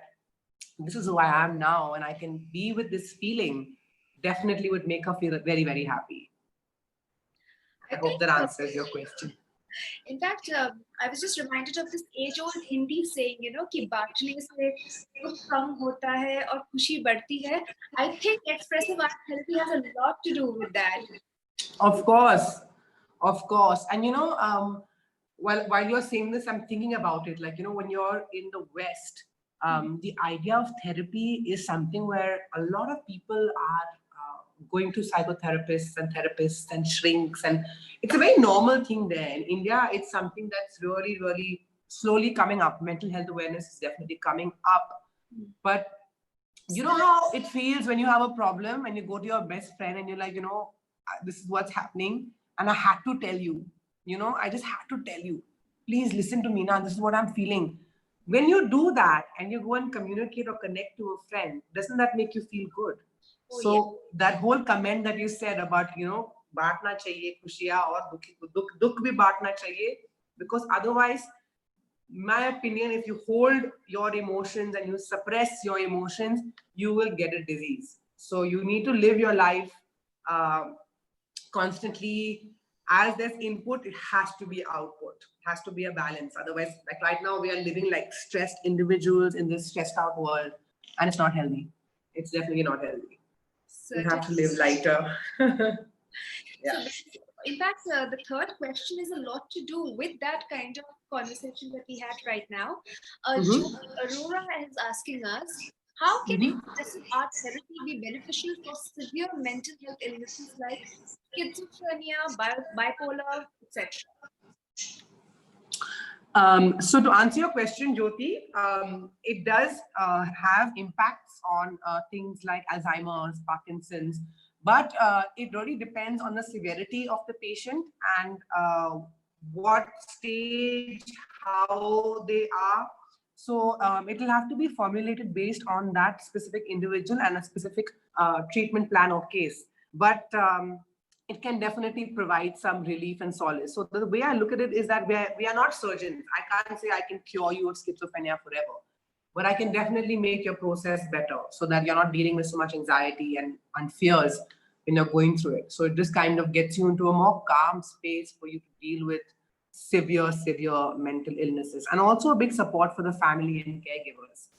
this is who I am now and I can be with this feeling, definitely would make her feel very, very happy. I hope that answers your question. In fact, I was just reminded of this age-old Hindi saying, कि बांटने से दुख कम होता है और खुशी बढ़ती है. I think expressive art therapy has a lot to do with that. Of course. And while you're saying this, I'm thinking about it. Like, when you're in the West, the idea of therapy is something where a lot of people are going to psychotherapists and shrinks, and it's a very normal thing there. In India, it's something that's really, really slowly coming up. Mental health awareness is definitely coming up. But you know how it feels when you have a problem and you go to your best friend and you're like, this is what's happening, and I had to tell you, I just had to tell you, please listen to me now, this is what I'm feeling. When you do that and you go and communicate or connect to a friend, doesn't that make you feel good? So yeah, that whole comment that you said about, baatna chahiye khushiyan aur dukh bhi baatna chahiye, because otherwise, my opinion, if you hold your emotions and you suppress your emotions, you will get a disease. So you need to live your life constantly. As there's input, it has to be output. It has to be a balance. Otherwise, like right now, we are living like stressed individuals in this stressed out world, and it's not healthy. It's definitely not healthy. You have to live lighter. So, Yeah. in fact, the third question is a lot to do with that kind of conversation that we had right now. Aurora is asking us, how can expressive art therapy be beneficial for severe mental health illnesses like schizophrenia, bipolar, etc.? So to answer your question, Jyoti, it does have impacts on things like Alzheimer's, Parkinson's, but it really depends on the severity of the patient and what stage, how they are. So it will have to be formulated based on that specific individual and a specific treatment plan or case. But it can definitely provide some relief and solace. So the way I look at it is that we are not surgeons. I can't say I can cure you of schizophrenia forever, but I can definitely make your process better so that you're not dealing with so much anxiety and fears when you're going through it. So this kind of gets you into a more calm space for you to deal with severe mental illnesses, and also a big support for the family and caregivers.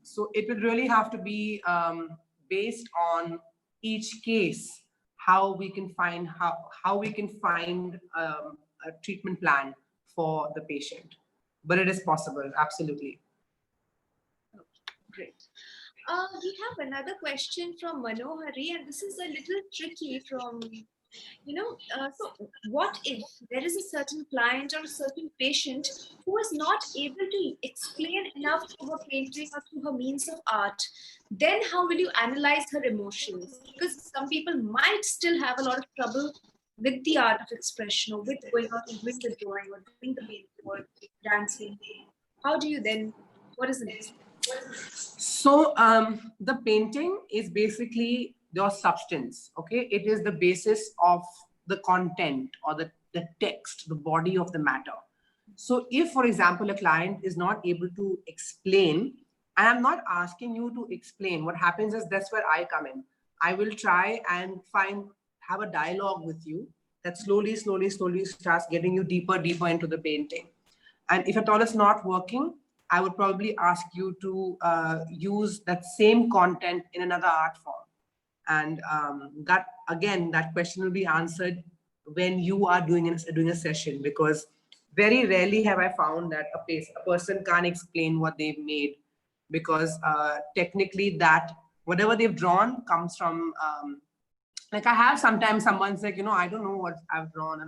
So it would really have to be based on each case, how we can find a treatment plan for the patient. But it is possible, absolutely. Okay, great. We have another question from Manohari, and this is a little tricky from, so what if there is a certain client or a certain patient who is not able to explain enough through her painting or through her means of art? Then how will you analyze her emotions? Because some people might still have a lot of trouble with the art of expression, or with going out and doing the drawing or doing the painting or dancing. How do you then, what is the next step? So the painting is basically your substance, okay? It is the basis of the content or the text, the body of the matter. So if, for example, a client is not able to explain, and I'm not asking you to explain, what happens is that's where I come in. I will try and have a dialogue with you that slowly starts getting you deeper into the painting. And if at all it's not working, I would probably ask you to use that same content in another art form. And that question will be answered when you are doing a session, because very rarely have I found that a person can't explain what they've made, because technically that whatever they've drawn comes from, like I have sometimes someone's like, I don't know what I've drawn. I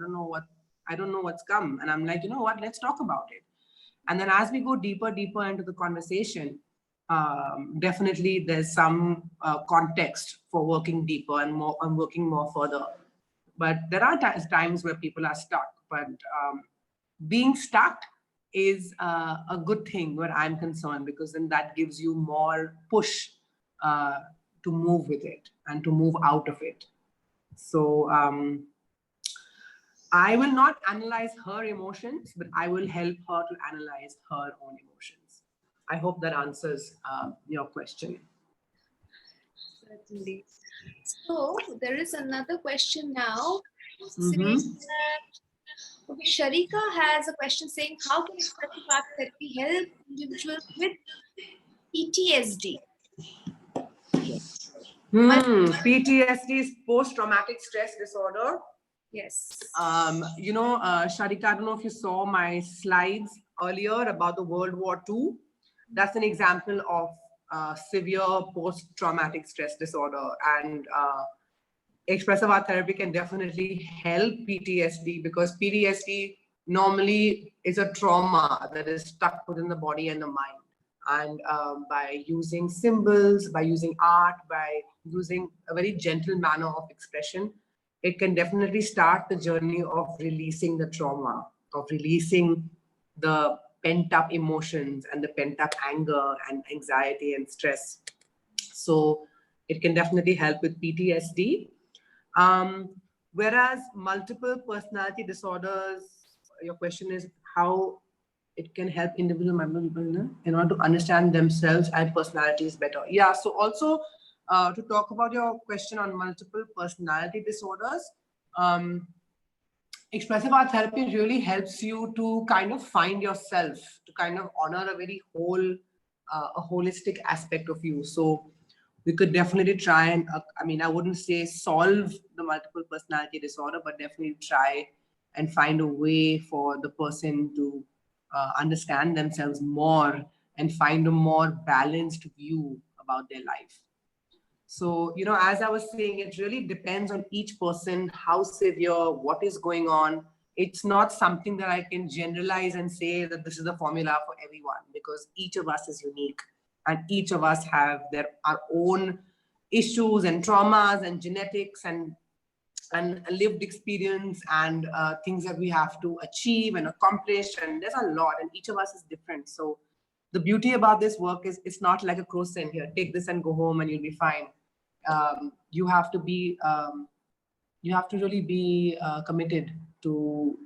don't know what's come. And I'm like, you know what, let's talk about it. And then as we go deeper into the conversation, definitely there's some context for working deeper and working more further. But there are times where people are stuck. But being stuck is a good thing where I'm concerned, because then that gives you more push to move with it and to move out of it. So I will not analyze her emotions, but I will help her to analyze her own emotions. I hope that answers your question. Certainly. So there is another question now. Okay, Sharika has a question saying, how can expressive art therapy help individuals with PTSD? PTSD is post-traumatic stress disorder. Yes. Sharika, I don't know if you saw my slides earlier about the World War II. That's an example of severe post-traumatic stress disorder. And expressive art therapy can definitely help PTSD, because PTSD normally is a trauma that is stuck within the body and the mind. And by using symbols, by using art, by using a very gentle manner of expression, it can definitely start the journey of releasing the trauma, of releasing the pent-up emotions and the pent-up anger and anxiety and stress. So it can definitely help with PTSD. Whereas multiple personality disorders, your question is how it can help individual people in order to understand themselves and personalities better. Yeah, so also to talk about your question on multiple personality disorders. Expressive art therapy really helps you to kind of find yourself, to kind of honor a very a holistic aspect of you. So we could definitely try and, I mean, I wouldn't say solve the multiple personality disorder, but definitely try and find a way for the person to understand themselves more and find a more balanced view about their life. So, you know, as I was saying, it really depends on each person, how severe, what is going on. It's not something that I can generalize and say that this is the formula for everyone, because each of us is unique and each of us have our own issues and traumas and genetics and lived experience and things that we have to achieve and accomplish. And there's a lot, and each of us is different. So the beauty about this work is it's not like a crossend here, take this and go home and you'll be fine. You have to really be committed to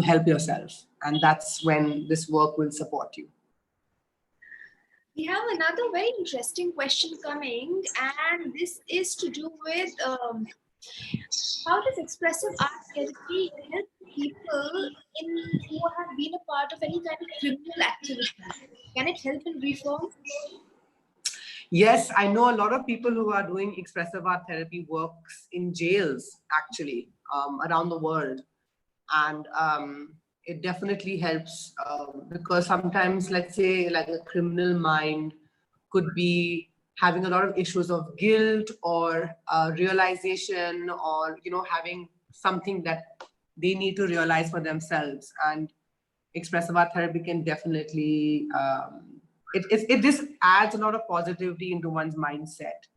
help yourself, and that's when this work will support you. We have another very interesting question coming, and this is to do with how does expressive art therapy help people who have been a part of any kind of criminal activity? Can it help in reform? Yes, I know a lot of people who are doing expressive art therapy works in jails, actually, around the world. And it definitely helps because sometimes, let's say, like a criminal mind could be having a lot of issues of guilt or realization, or, you know, having something that they need to realize for themselves. And expressive art therapy can definitely it just adds a lot of positivity into one's mindset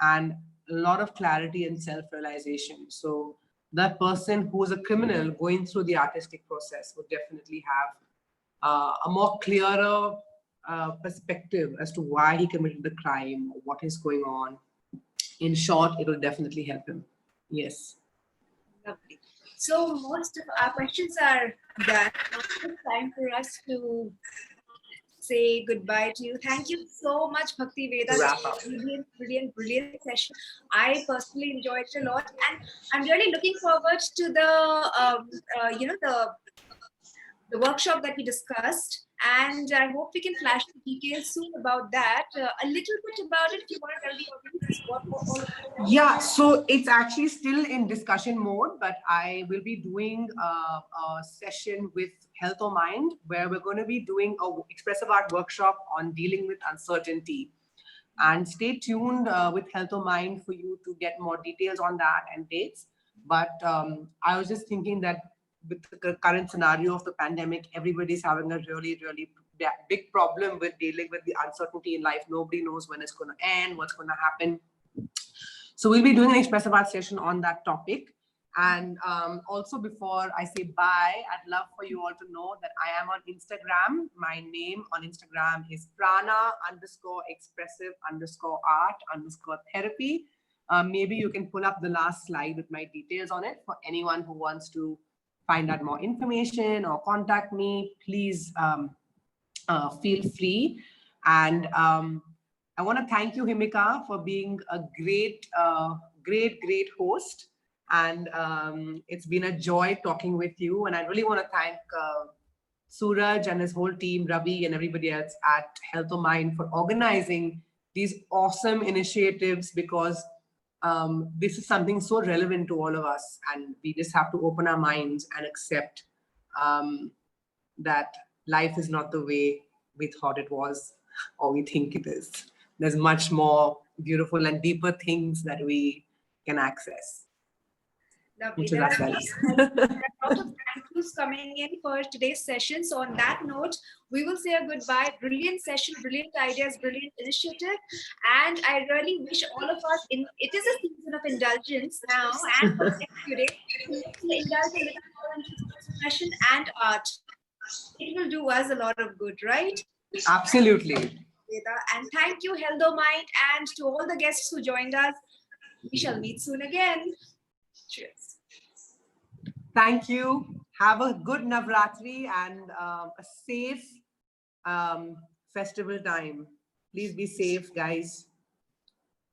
and a lot of clarity and self-realization. So that person who is a criminal going through the artistic process would definitely have a more clearer perspective as to why he committed the crime, what is going on. In short, it will definitely help him. Yes. Lovely. So most of our questions are done. Now it's time for us to say goodbye to you. Thank you so much, Bhakti Veda. Wrap up. Brilliant session. I personally enjoyed it a lot, and I'm really looking forward to the workshop that we discussed. And I hope we can flash the details soon about that. A little bit about it, if you want to tell the audience what all. Yeah, so it's actually still in discussion mode, but I will be doing a session with healthOmind where we're going to be doing a expressive art workshop on dealing with uncertainty. And stay tuned with healthOmind for you to get more details on that and dates. But I was just thinking that with the current scenario of the pandemic, everybody's having a really big problem with dealing with the uncertainty in life. Nobody knows when it's going to end, what's going to happen. So we'll be doing an expressive art session on that topic. And also, before I say bye, I'd love for you all to know that I am on Instagram. My name on Instagram is Praanah_expressive_art_therapy. Maybe you can pull up the last slide with my details on it for anyone who wants to find out more information or contact me. Please feel free. And I want to thank you, Himika, for being a great host. And it's been a joy talking with you. And I really want to thank Suraj and his whole team, Ravi and everybody else at healthOmind for organizing these awesome initiatives, because this is something so relevant to all of us. And we just have to open our minds and accept that life is not the way we thought it was or we think it is. There's much more beautiful and deeper things that we can access. Lovely. There are a lot of thank yous coming in for today's session. So on that note, we will say a goodbye. Brilliant session, brilliant ideas, brilliant initiative. And I really wish all of us, it is a season of indulgence now, and for the next few days, let's indulge a little more into expression and art. It will do us a lot of good, right? Absolutely. And thank you, healthOmind, and to all the guests who joined us. We shall meet soon again. Cheers. Thank you. Have a good Navratri and a safe festival time. Please be safe, guys.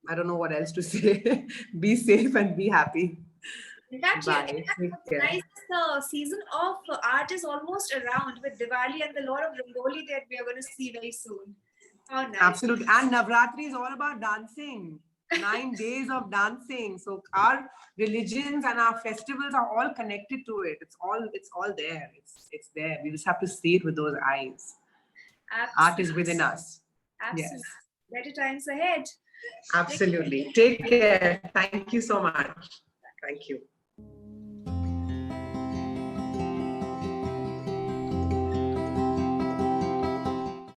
I don't know what else to say. Be safe and be happy. In fact, yeah, Bye. in fact, Take what's care. nice is the season of art is almost around with Diwali and the lot of Rangoli that we are going to see very soon. How nice. Absolutely. And Navratri is all about dancing. 9 days of dancing. So our religions and our festivals are all connected to it. It's all there. It's there. We just have to see it with those eyes. Art is within us. Yes. Absolutely. Better times ahead. Absolutely. Take care. Thank you so much. Thank you.